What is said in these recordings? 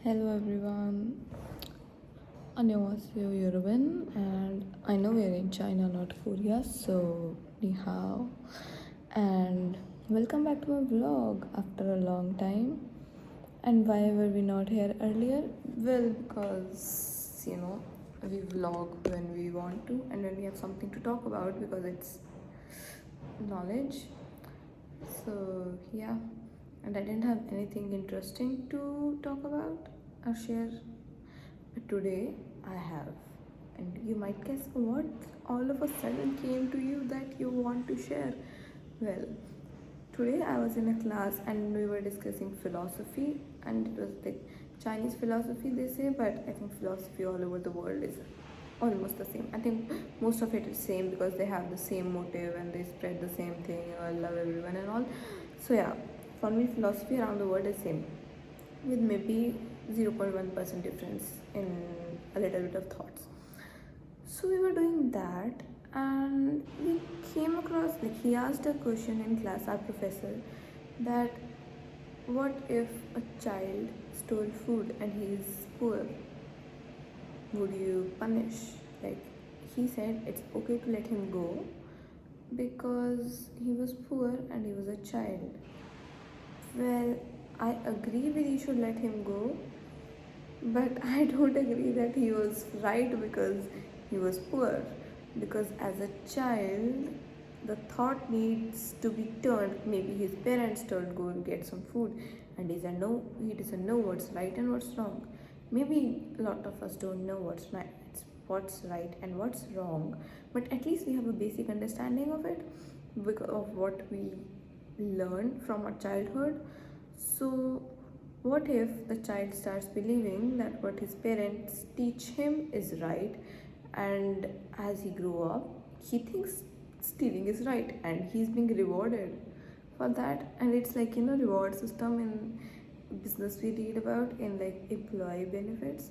Hello everyone, 안녕하세요 여러분, and I know we're in China, not Korea, so ni hao, and welcome back to my vlog after a long time. And why were we not here earlier? Well, because we vlog when we want to and when we have something to talk about because it's knowledge. So yeah, and I didn't have anything interesting to talk about or share. But today I have. And you might guess what all of a sudden came to you that you want to share. Well, today I was in a class and we were discussing philosophy, and it was like Chinese philosophy, they say, but I think philosophy all over the world is almost the same. I think most of it is same because they have the same motive and they spread the same thing, love everyone and all. So yeah, for me philosophy around the world is same, with maybe 0.1% difference in a little bit of thoughts. So we were doing that, and we came across, like, he asked a question in class, our professor, that what if a child stole food and he is poor? Would you punish? Like, he said it's okay to let him go because he was poor and he was a child. Well, I agree with you should let him go, but I don't agree that he was right because he was poor. Because as a child, the thought needs to be turned. Maybe his parents told go and get some food, and he doesn't know what's right and what's wrong. Maybe a lot of us don't know what's right and what's wrong, but at least we have a basic understanding of it because of what we learn from our childhood. So what if the child starts believing that what his parents teach him is right, and as he grow up, he thinks stealing is right and he's being rewarded for that? And it's like, reward system in business we read about in like employee benefits,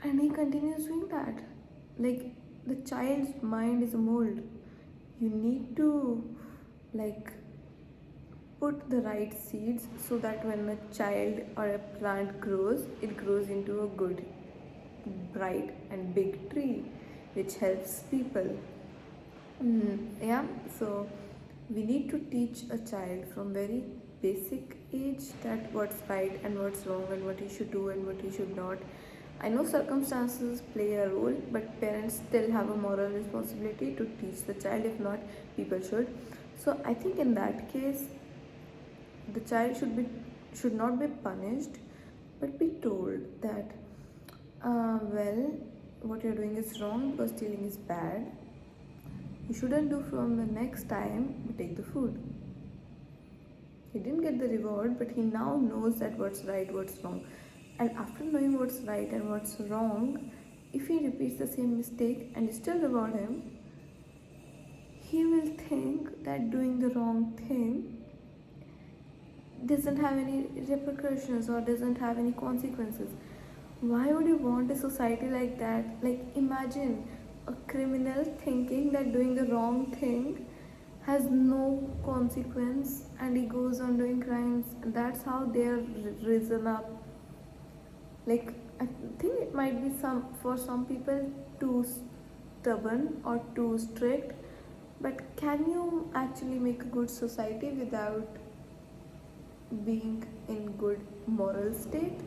and he continues doing that. Like, the child's mind is a mold. You need to, like, put the right seeds so that when a child or a plant grows, it grows into a good, bright, and big tree which helps people. Yeah, so we need to teach a child from very basic age that what's right and what's wrong and what he should do and what he should not. I know circumstances play a role, but parents still have a moral responsibility to teach the child. If not, people should. So I think in that case, the child should not be punished, but be told that, well, what you're doing is wrong because stealing is bad. You shouldn't do from the next time you take the food. He didn't get the reward, but he now knows that what's right, what's wrong. And after knowing what's right and what's wrong, if he repeats the same mistake and you still reward him, he will think that doing the wrong thing doesn't have any repercussions or doesn't have any consequences. Why would you want a society like that? Like, imagine a criminal thinking that doing the wrong thing has no consequence and he goes on doing crimes. That's how they're risen up. Like, I think it might be for some people too stubborn or too strict, but can you actually make a good society without being in good moral state?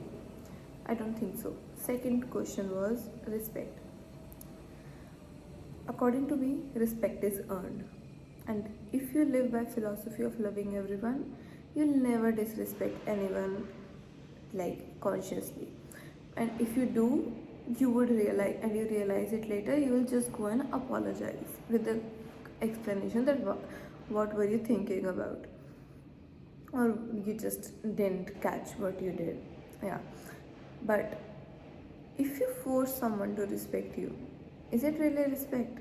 I don't think so. Second question was respect. According to me, respect is earned. And if you live by philosophy of loving everyone, you'll never disrespect anyone, like, consciously. And if you do, you would realize, and you realize it later, you will just go and apologize with the explanation that what were you thinking about, or you just didn't catch what you did. Yeah, but if you force someone to respect you, is it really respect?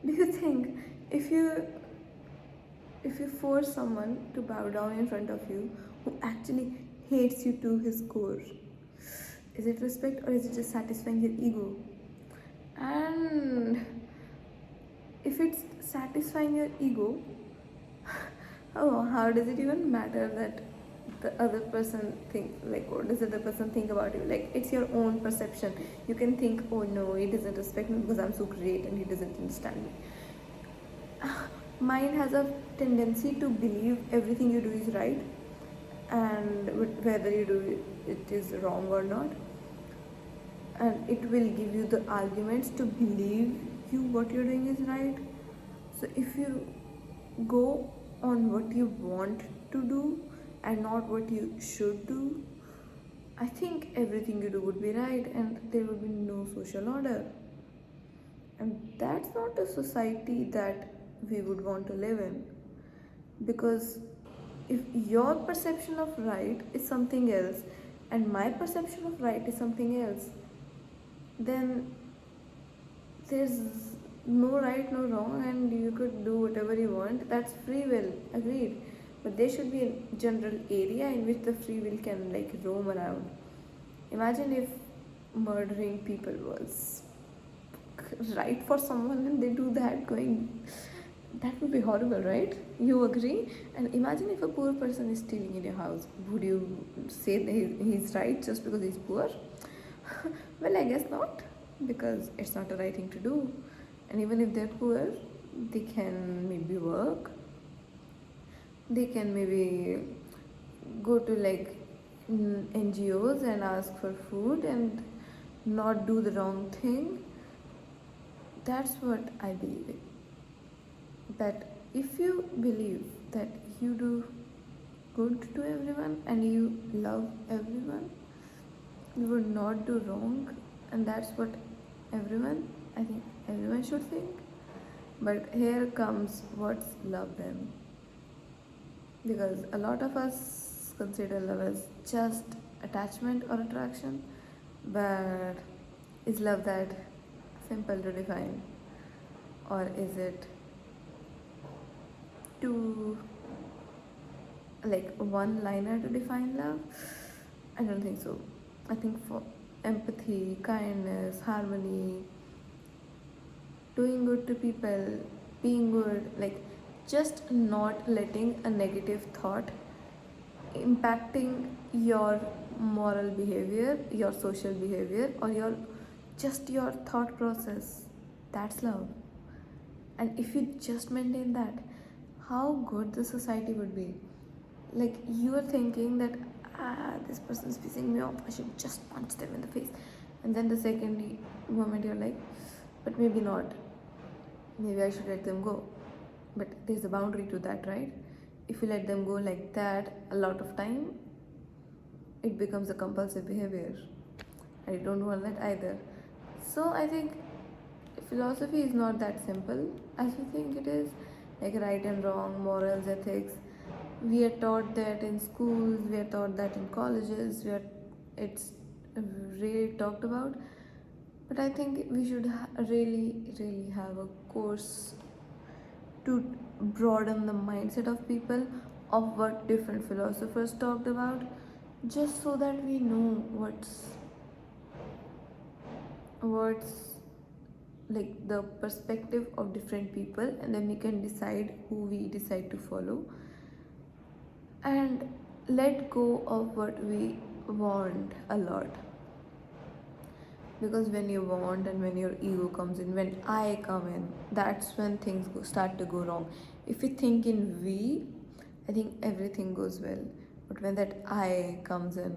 Do you think if you force someone to bow down in front of you who actually hates you to his core, is it respect or is it just satisfying your ego? And if it's satisfying your ego, oh, how does it even matter that the other person think, like what does the other person think about you, like it's your own perception. You can think, oh no, he doesn't respect me because I'm so great and he doesn't understand me. Mind has a tendency to believe everything you do is right, and whether you do it is wrong or not, and it will give you the arguments to believe you what you're doing is right. So if you go on what you want to do and not what you should do, I think everything you do would be right and there would be no social order. And that's not a society that we would want to live in. Because if your perception of right is something else and my perception of right is something else, then there's no right, no wrong, and you could do whatever you want. That's free will, agreed. But there should be a general area in which the free will can like roam around. Imagine if murdering people was right for someone and they do that, going, that would be horrible, right? You agree? And imagine if a poor person is stealing in your house, would you say that he's right just because he's poor? Well, I guess not, because it's not the right thing to do. And even if they're poor, they can maybe work, they can maybe go to like NGOs and ask for food and not do the wrong thing. That's what I believe in. That if you believe that you do good to everyone and you love everyone, you would not do wrong, and that's what everyone, I think everyone should think. But here comes what's love then. Because a lot of us consider love as just attachment or attraction, but is love that simple to define? Or is it too like one liner to define love? I don't think so. I think for empathy, kindness, harmony, doing good to people, being good, like just not letting a negative thought impacting your moral behavior, your social behavior, or your thought process. That's love. And if you just maintain that, how good the society would be. Like you are thinking that this person is pissing me off, I should just punch them in the face, and then the second moment you're like, but maybe not, maybe I should let them go. But there's a boundary to that, right? If you let them go like that a lot of time, it becomes a compulsive behavior. I don't want that either. So I think philosophy is not that simple as we think it is, like right and wrong, morals, ethics. We are taught that in schools, we are taught that in colleges, it's really talked about. But I think we should really have a course to broaden the mindset of people of what different philosophers talked about, just so that we know what's like the perspective of different people, and then we can decide who we decide to follow, and let go of what we want a lot. Because when you want and when your ego comes in, when I come in, that's when things start to go wrong. If we think in we, I think everything goes well. But when that I comes in,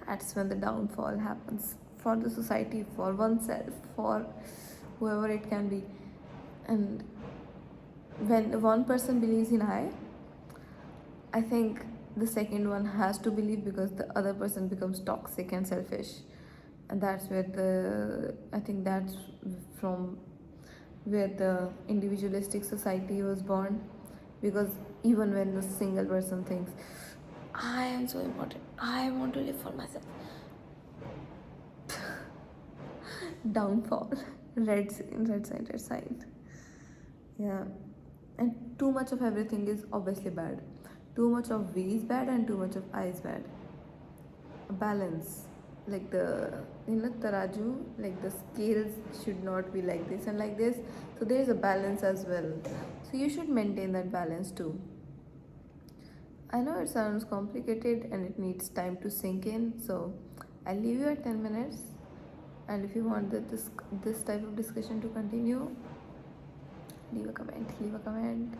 that's when the downfall happens for the society, for oneself, for whoever it can be. And when one person believes in I think the second one has to believe, because the other person becomes toxic and selfish. And that's where I think that's from where the individualistic society was born. Because even when the single person thinks, I am so important, I want to live for myself, downfall. Red sign. Yeah. And too much of everything is obviously bad. Too much of V is bad and too much of I is bad. A balance, like taraju, like the scales should not be like this and like this. So there is a balance as well. So you should maintain that balance too. I know it sounds complicated and it needs time to sink in, so I'll leave you at 10 minutes. And if you want this type of discussion to continue, leave a comment. Leave a comment.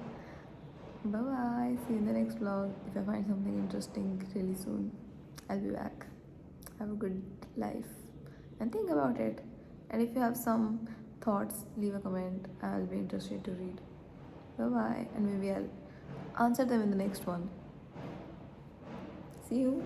Bye bye. See you in the next vlog. If I find something interesting really soon, I'll be back. Have a good life and think about it. And if you have some thoughts, leave a comment. I'll be interested to read. Bye bye. And maybe I'll answer them in the next one. See you.